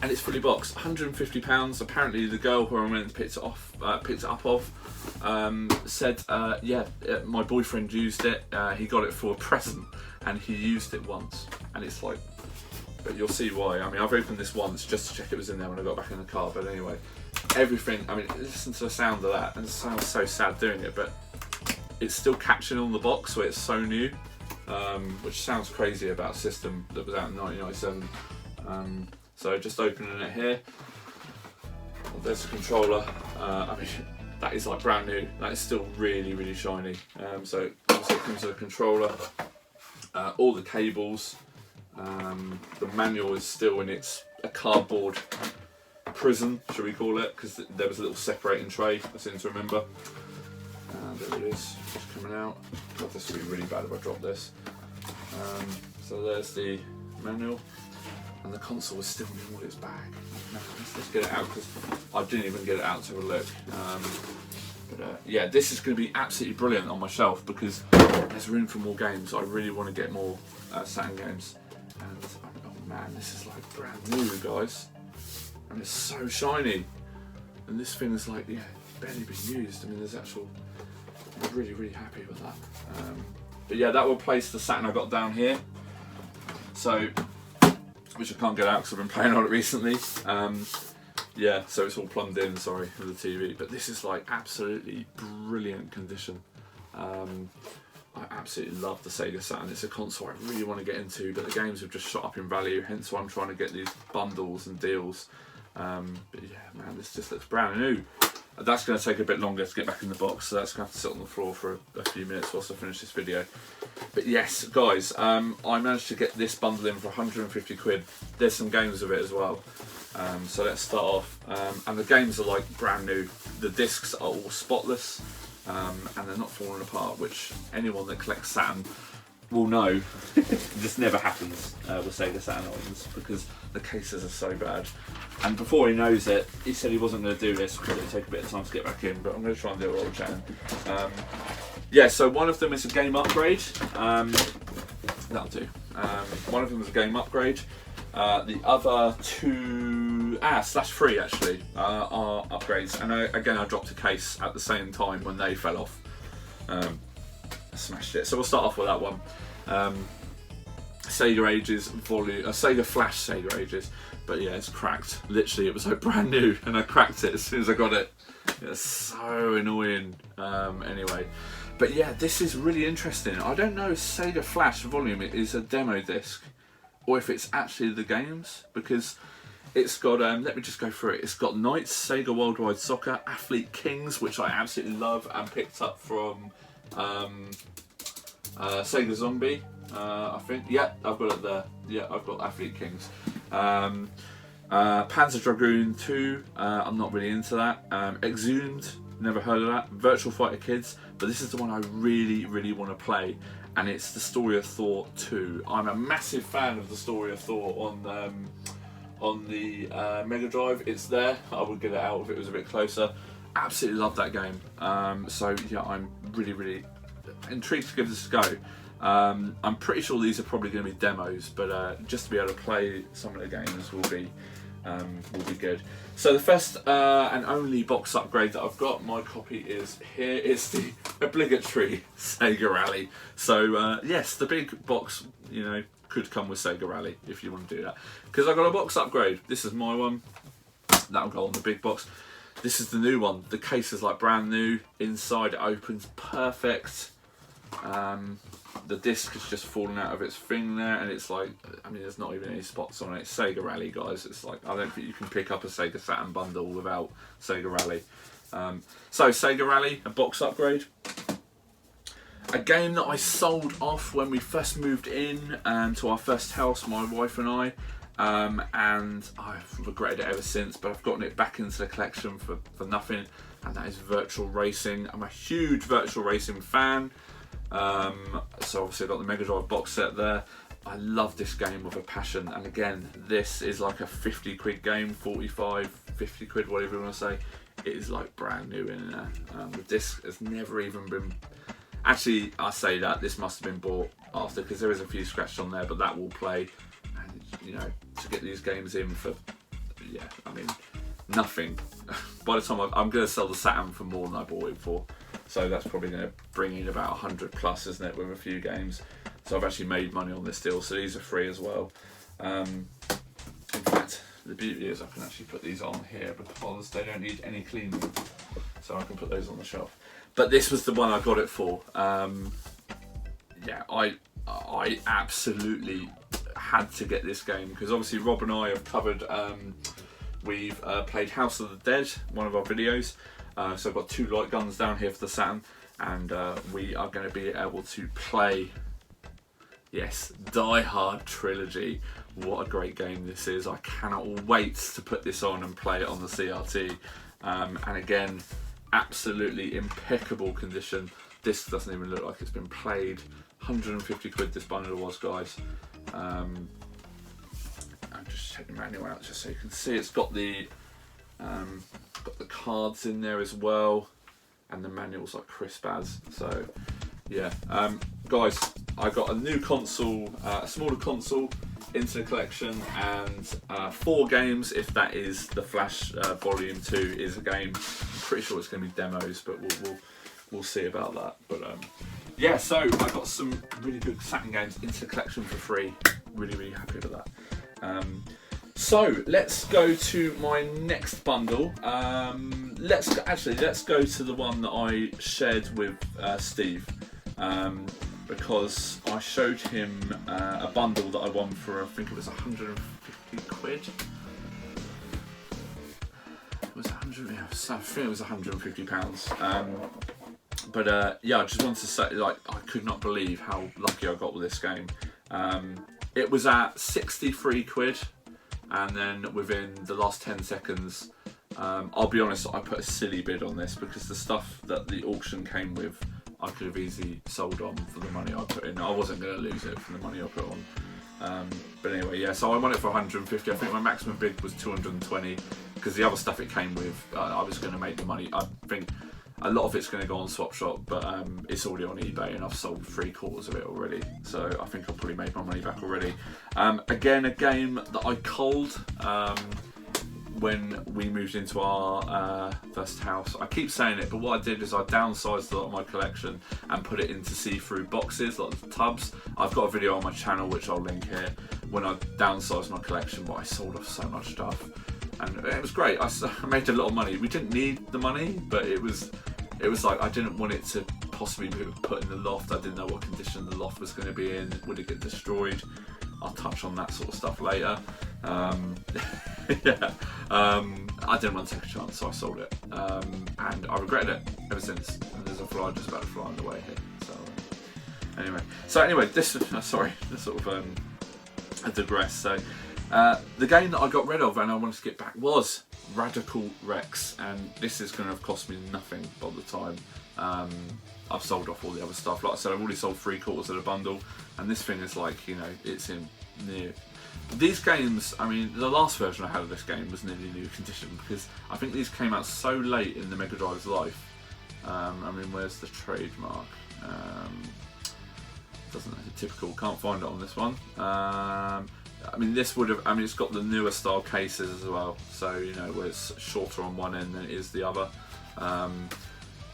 And it's fully boxed, £150. Apparently the girl who I went and picked it up of said, yeah, my boyfriend used it, he got it for a present and he used it once, and it's like, but you'll see why. I mean, I've opened this once just to check it was in there when I got back in the car, but anyway, everything, I mean, listen to the sound of that, and it sounds so sad doing it, but it's still captioned on the box, so it's so new, which sounds crazy about a system that was out in 1997. So just opening it here, well, there's the controller. I mean, that is like brand new. That is still really, really shiny. So obviously it comes with a controller, all the cables. The manual is still in a cardboard prison, should we call it? Because there was a little separating tray, I seem to remember. There it is, just coming out. God, this would be really bad if I drop this. So there's the manual, and the console is still in all its bag. Let's get it out, because I didn't even get it out to have a look. Yeah, this is going to be absolutely brilliant on my shelf, because there's room for more games. I really want to get more Saturn games. And oh man, this is like brand new, guys, and it's so shiny. And this thing is like, yeah, barely been used. I mean, I'm really, really happy with that. But yeah, that will place the Saturn I got down here. So, which I can't get out because I've been playing on it recently. Yeah, so it's all plumbed in, sorry, for the TV. But this is like absolutely brilliant condition. I absolutely love the Sega Saturn. It's a console I really want to get into, but the games have just shot up in value, hence why I'm trying to get these bundles and deals. But yeah, man, this just looks brand new. That's going to take a bit longer to get back in the box, so that's going to have to sit on the floor for a few minutes whilst I finish this video. But yes, guys, I managed to get this bundle in for 150 quid. There's some games of it as well. So let's start off. And the games are like brand new. The discs are all spotless, and they're not falling apart, which anyone that collects Saturn will know. This never happens with Sega Saturn items, because the cases are so bad. And before he knows it, he said he wasn't going to do this because it would take a bit of time to get back in, but I'm going to try and do it while we're chatting. Yeah, so one of them is a game upgrade. That'll do. One of them is a game upgrade. The other two, /3 actually, are upgrades. And again, I dropped a case at the same time when they fell off. I smashed it. So we'll start off with that one. Sega Ages volume, Sega Flash Sega Ages. But yeah, it's cracked. Literally, it was like brand new, and I cracked it as soon as I got it. It's so annoying. Anyway, but yeah, this is really interesting. I don't know if Sega Flash volume is a demo disc, or if it's actually the games, because it's got, let me just go through it. It's got Knights, Sega Worldwide Soccer, Athlete Kings, which I absolutely love and picked up from Sega Zombie, I think. Yeah, I've got it there. Yeah, I've got Athlete Kings. Panzer Dragoon 2, I'm not really into that. Exhumed, never heard of that. Virtual Fighter Kids, but this is the one I really, really want to play, and it's the Story of Thor 2. I'm a massive fan of the Story of Thor on the Megadrive. It's there. I would get it out if it was a bit closer. Absolutely love that game. So yeah, I'm really, really intrigued to give this a go. I'm pretty sure these are probably going to be demos, but just to be able to play some of the games will be good. So the first and only box upgrade that I've got, my copy is here. It's the obligatory Sega Rally. So yes, the big box, you know, could come with Sega Rally if you want to do that. Because I got a box upgrade. This is my one. That'll go on the big box. This is the new one. The case is like brand new. Inside it opens perfect. The disc has just fallen out of its thing there, and it's like, I mean, there's not even any spots on it. It's Sega Rally, guys. It's like, I don't think you can pick up a Sega Saturn bundle without Sega Rally. So Sega Rally, a box upgrade. A game that I sold off when we first moved in to our first house, my wife and I, and I've regretted it ever since, but I've gotten it back into the collection for nothing, and that is Virtual Racing. I'm a huge Virtual Racing fan. So obviously I've got the Mega Drive box set there. I love this game with a passion, and again, this is like a 50 quid game, 45, 50 quid, whatever you want to say. It is like brand new in there. The disc has never even been Actually, I say that this must have been bought after, because there is a few scratched on there, but that will play. And you know, to get these games in for, yeah, I mean, nothing. By the time I'm going to sell the Saturn for more than I bought it for, so that's probably going to bring in about 100 plus, isn't it, with a few games. So I've actually made money on this deal. So these are free as well. In fact, the beauty is I can actually put these on here because they don't need any cleaning, so I can put those on the shelf. But this was the one I got it for. Yeah, I absolutely had to get this game because obviously Rob and I have covered. We've played House of the Dead, one of our videos. So I've got 2 light guns down here for the Saturn, and we are going to be able to play. Yes, Die Hard Trilogy. What a great game this is. I cannot wait to put this on and play it on the CRT. And again, absolutely impeccable condition. This doesn't even look like it's been played. 150 quid this bundle was, guys. I'm just checking the manual out just so you can see. It's got the cards in there as well, and the manual's like crisp as. So yeah, guys, I got a new console, a smaller console into the collection, and 4 games, if that is the Flash Volume 2 is a game. I'm pretty sure it's going to be demos, but we'll see about that. But yeah, so I got some really good Saturn games into the collection for free. Really happy with that. So let's go to my next bundle. Let's go to the one that I shared with Steve, because I showed him a bundle that I won for, I think it was 150 quid. Was it 100? Yeah, I think it was 150 pounds. But yeah, I just wanted to say, like, I could not believe how lucky I got with this game. It was at 63 quid. And then within the last 10 seconds, I'll be honest, I put a silly bid on this because the stuff that the auction came with, I could have easily sold on for the money I put in. I wasn't going to lose it from the money I put on. But anyway, yeah, so I won it for 150. I think my maximum bid was 220 because the other stuff it came with, I was going to make the money. I think a lot of it's going to go on Swap Shop, but it's already on eBay and I've sold 3/4 of it already. So I think I've probably made my money back already. Again, a game that I culled when we moved into our first house. I keep saying it, but what I did is I downsized a lot of my collection and put it into see-through boxes, like the tubs. I've got a video on my channel, which I'll link here, when I downsized my collection, but I sold off so much stuff. And it was great. I made a lot of money. We didn't need the money, but it was like I didn't want it to possibly be put in the loft. I didn't know what condition the loft was going to be in. Would it get destroyed? I'll touch on that sort of stuff later. Yeah, I didn't want to take a chance, so I sold it, and I regretted it ever since. And there's a fly just about to fly on the way here. So anyway, this sorry, this sort of I digress. So the game that I got rid of and I wanted to get back was Radical Rex, and this is going to have cost me nothing by the time I've sold off all the other stuff. Like I said, I've already sold 3/4 of the bundle, and this thing is like, you know, it's in near. These games, I mean, the last version I had of this game was nearly new condition because I think these came out so late in the Mega Drive's life. I mean, where's the trademark? Doesn't look typical, can't find it on this one. I mean, this would have, I mean, it's got the newer style cases as well, so, you know, where it's shorter on one end than it is the other.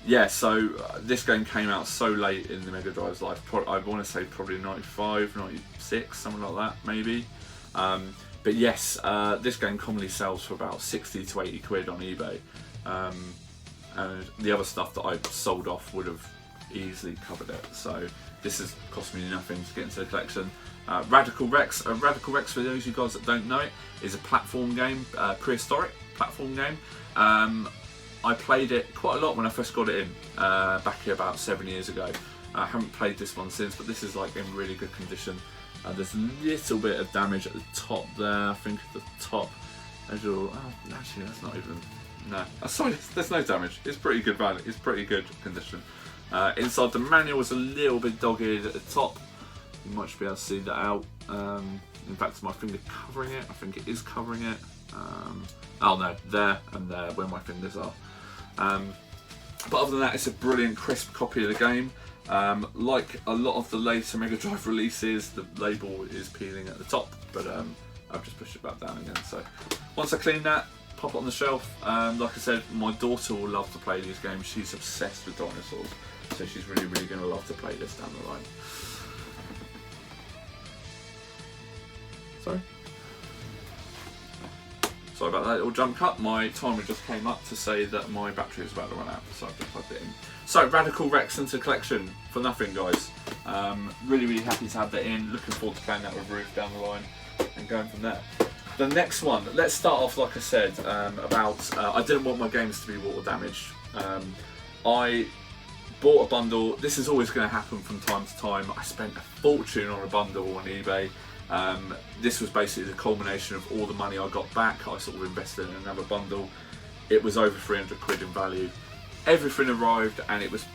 Yeah, so this game came out so late in the Mega Drive's life, I want to say probably 95, 96, something like that, maybe. But yes, this game commonly sells for about 60 to 80 quid on eBay. And the other stuff that I sold off would have easily covered it, so this has cost me nothing to get into the collection. Radical Rex, for those of you guys that don't know it, is a platform game, prehistoric platform game. I played it quite a lot when I first got it in, back here about 7 years ago. I haven't played this one since, but this is like in really good condition. There's a little bit of damage at the top there, I think at the top. Actually, that's not even, no. Sorry, there's no damage. It's pretty good value, it's pretty good condition. Inside the manual is a little bit dogged at the top. You might be able to see that out. In fact, is my finger covering it? I think it is covering it. Oh no, there and there, where my fingers are. But other than that, it's a brilliant, crisp copy of the game. Like a lot of the later Mega Drive releases, the label is peeling at the top, but I've just pushed it back down again. So once I clean that, pop it on the shelf. Like I said, my daughter will love to play these games. She's obsessed with dinosaurs, so she's really going to love to play this down the line. Sorry about that little jump cut. My timer just came up to say that my battery is about to run out, so I've just plugged it in. So, Radical Rex into collection for nothing, guys. Really happy to have that in. Looking forward to playing that with Ruth down the line and going from there. The next one, let's start off, like I said, about I didn't want my games to be water damaged. I bought a bundle. This is always going to happen from time to time. I spent a fortune on a bundle on eBay. This was basically the culmination of all the money I got back. I sort of invested in another bundle. It was over 300 quid in value. Everything arrived, and it was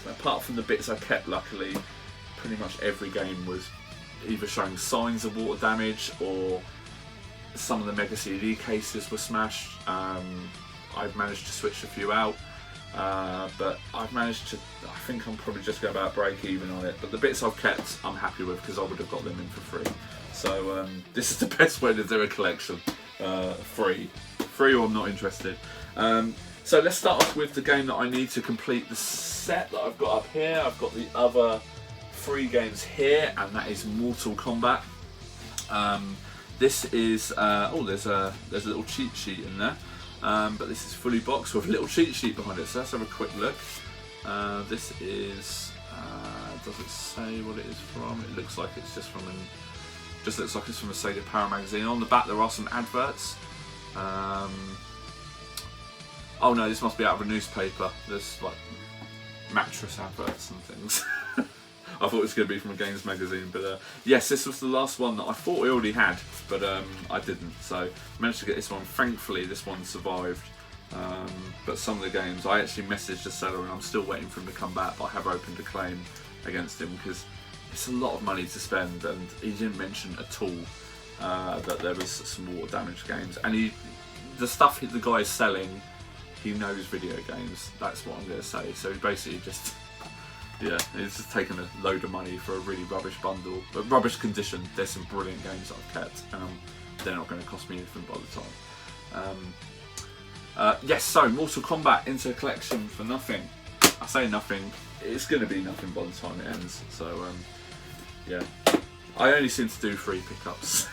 apart from the bits I kept, luckily, pretty much every game was either showing signs of water damage, or some of the Mega CD cases were smashed. I've managed to switch a few out, but I've managed to, I think I'm probably just going about break even on it, but the bits I've kept I'm happy with because I would have got them in for free. So this is the best way to do a collection, free or I'm not interested. So let's start off with the game that I need to complete the set that I've got up here. I've got the other 3 games here, and that is Mortal Kombat. This is there's a little cheat sheet in there, but this is fully boxed with a little cheat sheet behind it. So let's have a quick look. This is does it say what it is from? It looks like it's just from looks like it's from a Sega Power magazine. On the back there are some adverts. Oh no, this must be out of a newspaper. There's like mattress adverts and things. I thought it was going to be from a games magazine, but yes, this was the last one that I thought I already had, but I didn't. So I managed to get this one. Thankfully, this one survived. But some of the games, I actually messaged the seller, and I'm still waiting for him to come back. But I have opened a claim against him because it's a lot of money to spend, and he didn't mention at all that there was some water damage games. And the stuff the guy is selling, he knows video games. That's what I'm going to say. So he basically just. Yeah, it's just taken a load of money for a really rubbish bundle, but rubbish condition. There's some brilliant games that I've kept, and they're not going to cost me anything by the time. Yes, so Mortal Kombat into a collection for nothing. I say nothing, it's going to be nothing by the time it ends. So yeah, I only seem to do 3 pickups.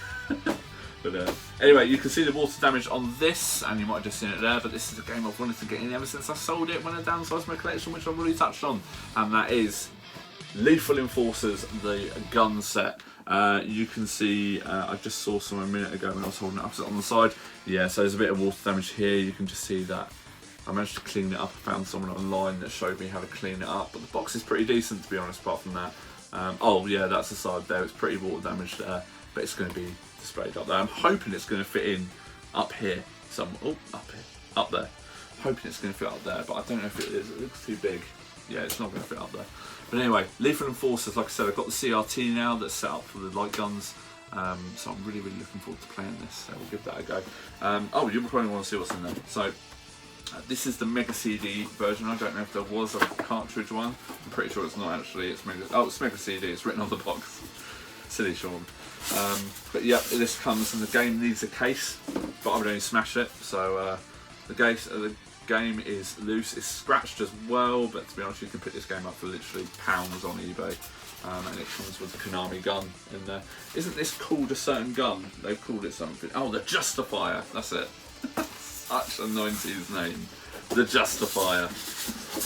But anyway, you can see the water damage on this, and you might have just seen it there, but this is a game I've wanted to get in ever since I sold it when I downsized my collection, which I've already touched on, and that is Lethal Enforcers, the gun set. You can see, I just saw some a minute ago when I was holding it up on the side. Yeah, so there's a bit of water damage here. You can just see that I managed to clean it up. I found someone online that showed me how to clean it up, but the box is pretty decent, to be honest, apart from that. Oh yeah, that's the side there. It's pretty water damaged there, but it's going to be displayed up there. I'm hoping it's going to fit in up here. Up there. Hoping it's going to fit up there, but I don't know if it is. It looks too big. Yeah, it's not going to fit up there. But anyway, Lethal Enforcers, like I said, I've got the CRT now that's set up for the light guns. So I'm really looking forward to playing this. So we'll give that a go. Oh, you probably want to see what's in there. So this is the Mega CD version. I don't know if there was a cartridge one. I'm pretty sure it's not actually. It's Mega CD. It's written on the box. Silly Sean. But yeah, this comes, and the game needs a case, but I would only smash it. So the game is loose. It's scratched as well, but to be honest, you can pick this game up for literally £pounds on eBay. And it comes with a Konami gun in there. Isn't this called a certain gun? They've called it something. Oh, the Justifier. That's it. Such a 90s name. The Justifier.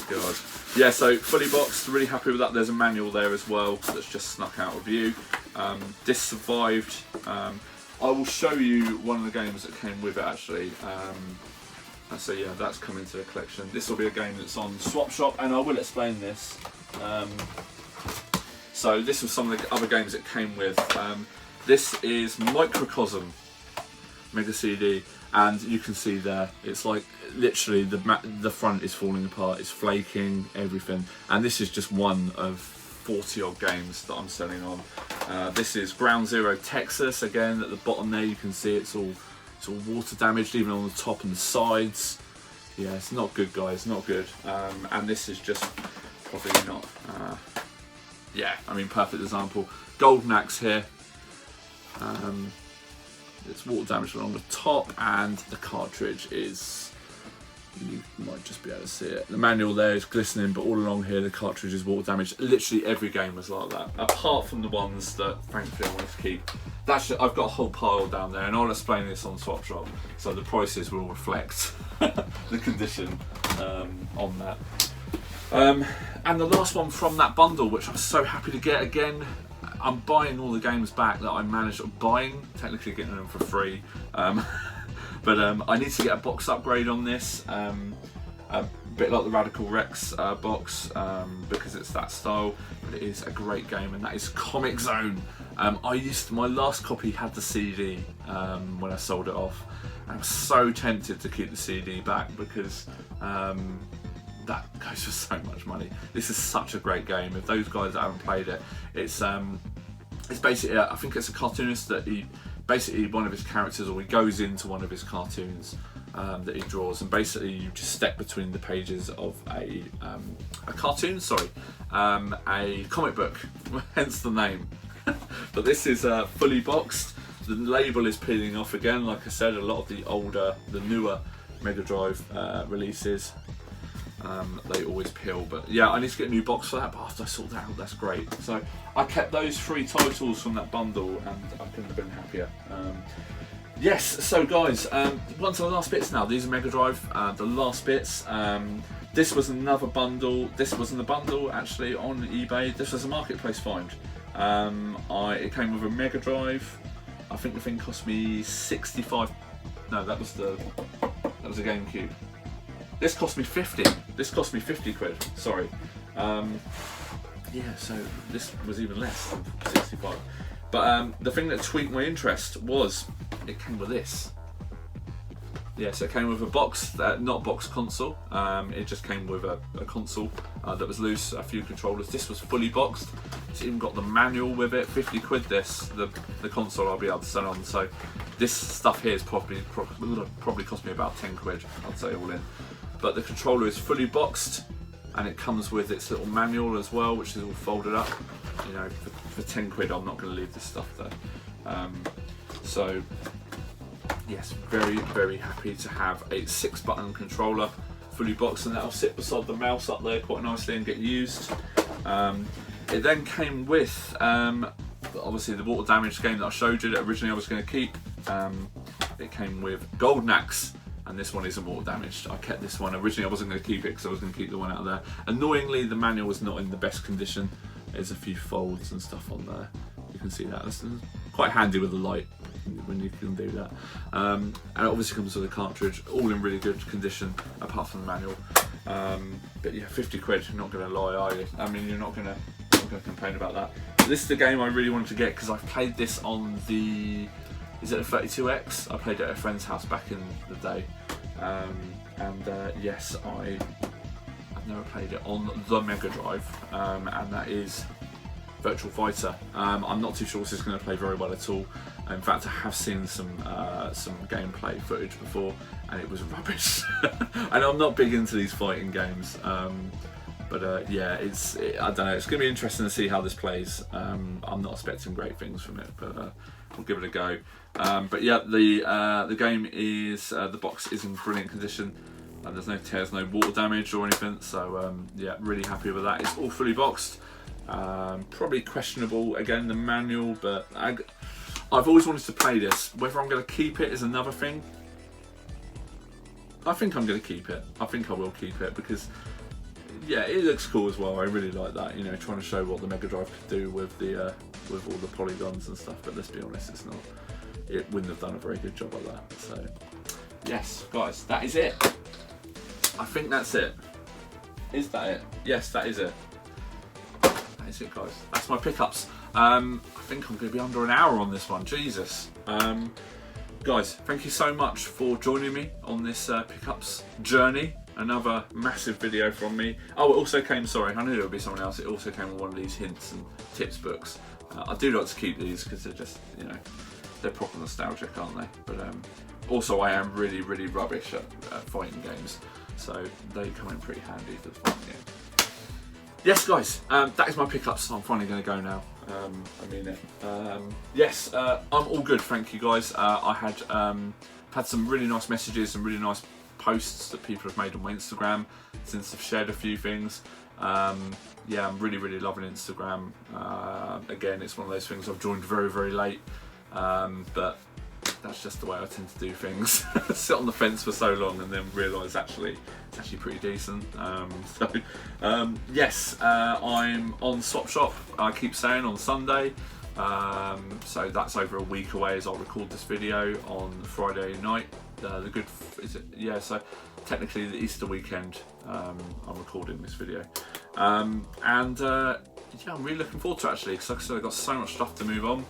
God. Yeah, so fully boxed, really happy with that. There's a manual there as well that's just snuck out of view. This survived. I will show you one of the games that came with it actually. So yeah, that's come into the collection. This will be a game that's on Swap Shop, and I will explain this. So this was some of the other games it came with. This is Microcosm Mega CD, and you can see there, it's like literally the front is falling apart, it's flaking, everything. And this is just one of 40 odd games that I'm selling on. This is Ground Zero Texas. Again, at the bottom there you can see it's all water damaged, even on the top and the sides. Yeah, it's not good, guys, not good. And this is just probably not. Yeah, I mean, perfect example. Golden axe here. It's water damage along the top, and the cartridge is, you might just be able to see it. The manual there is glistening, but all along here the cartridge is water damaged. Literally every game was like that, apart from the ones that thankfully I wanted to keep. I've got a whole pile down there, and I'll explain this on Swap Shop, so the prices will reflect the condition on that. And the last one from that bundle, which I'm so happy to get again. I'm buying all the games back that I managed buying, technically getting them for free. But I need to get a box upgrade on this, a bit like the Radical Rex box, because it's that style, but it is a great game, and that is Comic Zone. My last copy had the CD when I sold it off, and I was so tempted to keep the CD back because that goes for so much money. This is such a great game. If those guys that haven't played it, it's basically, I think it's a cartoonist that basically one of his characters, or he goes into one of his cartoons that he draws, and basically you just step between the pages of a cartoon, a comic book, hence the name. But this is fully boxed. The label is peeling off again. Like I said, a lot of the newer Megadrive releases, they always peel, but yeah, I need to get a new box for that, but after I sort that out, that's great. So I kept those 3 titles from that bundle, and I couldn't have been happier. Yes, so guys, one to the last bits now. These are Megadrive, the last bits. This was another bundle. This wasn't a bundle actually on eBay. This was a marketplace find. It came with a Megadrive. I think the thing cost me 65. No, that was a GameCube. This cost me 50. This cost me 50 quid. Sorry. Yeah, so this was even less than 65. But the thing that tweaked my interest was it came with this. Yeah, so it came with a box, not box console. It just came with a console that was loose, a few controllers. This was fully boxed. It's even got the manual with it. 50 quid. The console I'll be able to sell on. So this stuff here is probably cost me about 10 quid. I'd say all in. But the controller is fully boxed, and it comes with its little manual as well, which is all folded up. You know, for 10 quid, I'm not going to leave this stuff there. So yes, very, very happy to have a 6-button controller, fully boxed, and that'll sit beside the mouse up there quite nicely and get used. It then came with, obviously, the water damage game that I showed you that originally I was going to keep. It came with Golden Axe, and this one isn't water damaged. I kept this one. Originally I wasn't going to keep it because I was going to keep the one out of there. Annoyingly, the manual was not in the best condition. There's a few folds and stuff on there. You can see that. That's quite handy with the light when you can do that. And it obviously comes with a cartridge, all in really good condition apart from the manual. But yeah, 50 quid, you're not going to lie, are you? I mean, you're not going to complain about that. But this is the game I really wanted to get because I've played this on the, is it a 32X? I played it at a friend's house back in the day. Yes, I've never played it on the Megadrive, and that is Virtual Fighter. I'm not too sure this is going to play very well at all. In fact, I have seen some gameplay footage before, and it was rubbish. And I'm not big into these fighting games, yeah, I don't know. It's going to be interesting to see how this plays. I'm not expecting great things from it, but we'll give it a go. But yeah, the game is the box is in brilliant condition. There's no tears, no water damage or anything. So yeah, really happy with that. It's all fully boxed. Probably questionable again, the manual, but I've always wanted to play this. Whether I'm going to keep it is another thing. I think I'm going to keep it. I think I will keep it because yeah, it looks cool as well. I really like that. You know, trying to show what the Megadrive could do with the with all the polygons and stuff. But let's be honest, it's not. It wouldn't have done a very good job of that. So yes, guys, that is it. I think that's it. Is that it? Yes, that is it. That is it, guys. That's my pickups. I think I'm going to be under an hour on this one. Jesus. Guys, thank you so much for joining me on this pickups journey. Another massive video from me. Oh, it also came, sorry, I knew there would be someone else. It also came with one of these hints and tips books. I do like to keep these because they're just, you know, they're proper nostalgic, aren't they? But also I am really, really rubbish at fighting games. So they come in pretty handy for the fighting game. yes, guys, that is my pickups. So I'm finally going to go now. I mean it. Yes, I'm all good, thank you, guys. I had some really nice messages and really nice posts that people have made on my Instagram since I've shared a few things. Yeah, I'm really loving Instagram. Again, it's one of those things I've joined very late, but that's just the way I tend to do things. Sit on the fence for so long and then realise actually it's actually pretty decent. Yes, I'm on Swap Shop, I keep saying, on Sunday. So that's over a week away as I'll record this video on Friday night. So technically the Easter weekend I'm recording this video. Yeah, I'm really looking forward to it, actually, because like I said, I've got so much stuff to move on.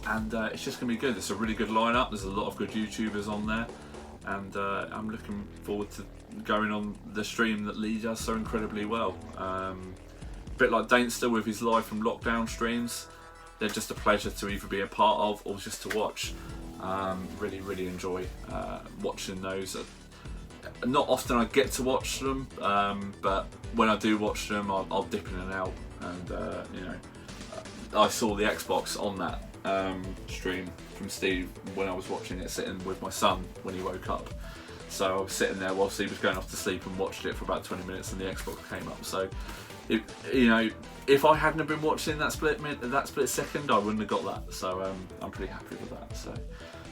And it's just going to be good. It's a really good lineup. There's a lot of good YouTubers on there, and I'm looking forward to going on the stream that Lee does so incredibly well. A bit like Dainster with his live from lockdown streams. They're just a pleasure to either be a part of or just to watch. Really enjoy watching those. Not often I get to watch them, but when I do watch them, I'll dip in and out. And I saw the Xbox on that stream from Steve when I was watching it, sitting with my son when he woke up. So I was sitting there whilst he was going off to sleep and watched it for about 20 minutes, and the Xbox came up. So, if I hadn't have been watching that split second, I wouldn't have got that. So I'm pretty happy with that. So,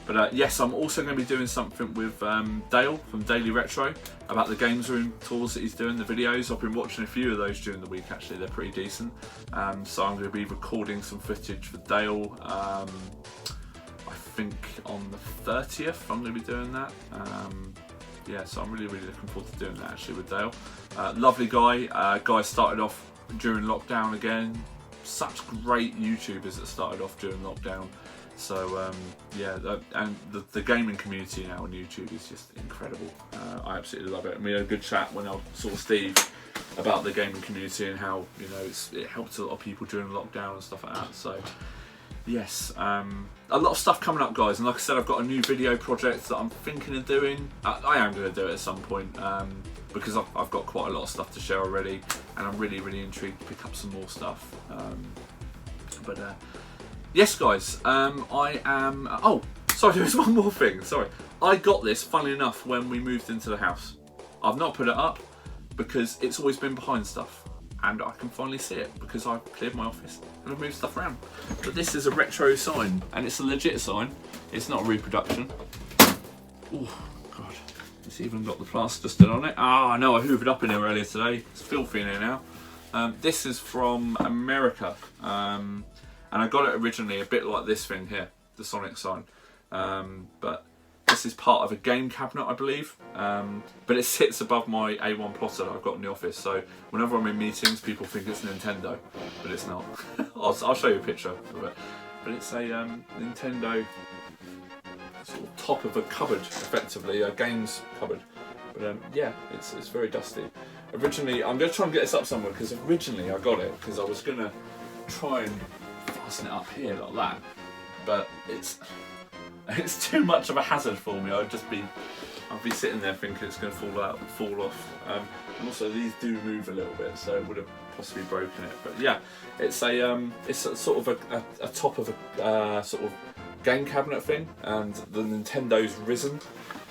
but yes, I'm also going to be doing something with Dale from Daily Retro about the games room tours that he's doing, the videos. I've been watching a few of those during the week, actually. They're pretty decent. So I'm going to be recording some footage for Dale. I think on the 30th I'm going to be doing that. Yeah, so I'm really looking forward to doing that, actually, with Dale. Lovely guy. Guy started off during lockdown again. Such great YouTubers that started off during lockdown. So yeah, and the gaming community now on YouTube is just incredible. I absolutely love it. And we had a good chat when I saw Steve about the gaming community and how it helped a lot of people during lockdown and stuff like that. So yes, a lot of stuff coming up, guys. And like I said, I've got a new video project that I'm thinking of doing. I am going to do it at some point because I've got quite a lot of stuff to share already, and I'm really intrigued to pick up some more stuff. Yes, guys, I am... oh, sorry, there was one more thing, sorry. I got this, funnily enough, when we moved into the house. I've not put it up because it's always been behind stuff, and I can finally see it because I've cleared my office and I've moved stuff around. But this is a retro sign, and it's a legit sign. It's not a reproduction. Oh, God. It's even got the plaster still on it. Ah, I know, I hoovered up in here earlier today. It's filthy in here now. This is from America. And I got it originally a bit like this thing here, the Sonic sign. But this is part of a game cabinet, I believe. But it sits above my A1 plotter that I've got in the office. So whenever I'm in meetings, people think it's Nintendo, but it's not. I'll show you a picture of it. But it's a Nintendo sort of top of a cupboard, effectively, a games cupboard. But yeah, it's very dusty. Originally, I'm going to try and get this up somewhere, because originally I got it because I was going to try and fasten it up here like that, but it's too much of a hazard for me. I'd be sitting there thinking it's going to fall off. And also these do move a little bit, so it would have possibly broken it. But yeah, it's a sort of a top of a sort of game cabinet thing, and the Nintendo's risen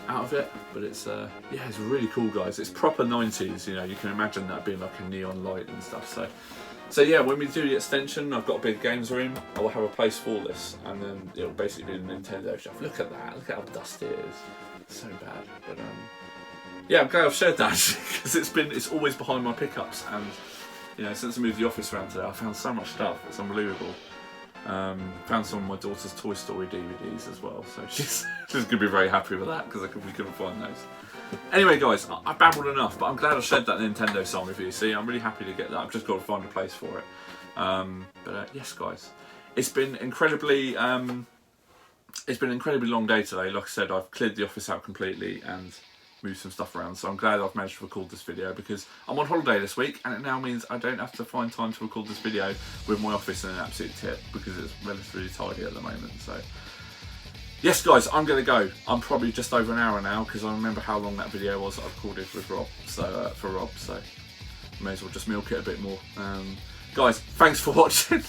out of it. But it's yeah, it's really cool, guys. It's proper 90s. You can imagine that being like a neon light and stuff. So yeah, when we do the extension, I've got a big games room. I will have a place for this, and then it'll basically be the Nintendo stuff. Look at that! Look at how dusty it is. It's so bad. But yeah, I'm glad I've shared that, because it's always behind my pickups, and since I moved the office around today, I found so much stuff. It's unbelievable. Found some of my daughter's Toy Story DVDs as well, so she's gonna be very happy with that, because we couldn't find those. Anyway, guys, I babbled enough, but I'm glad I shared that Nintendo song with you. See, I'm really happy to get that. I've just got to find a place for it. Yes, guys, it's been incredibly long day today. Like I said, I've cleared the office out completely and moved some stuff around. So I'm glad I've managed to record this video, because I'm on holiday this week, and it now means I don't have to find time to record this video with my office in an absolute tip, because it's relatively tidy at the moment. So. Yes, guys, I'm going to go. I'm probably just over an hour now, because I remember how long that video was that I recorded with Rob. So for Rob. So may as well just milk it a bit more. Guys, thanks for watching,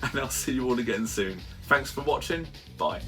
and I'll see you all again soon. Thanks for watching. Bye.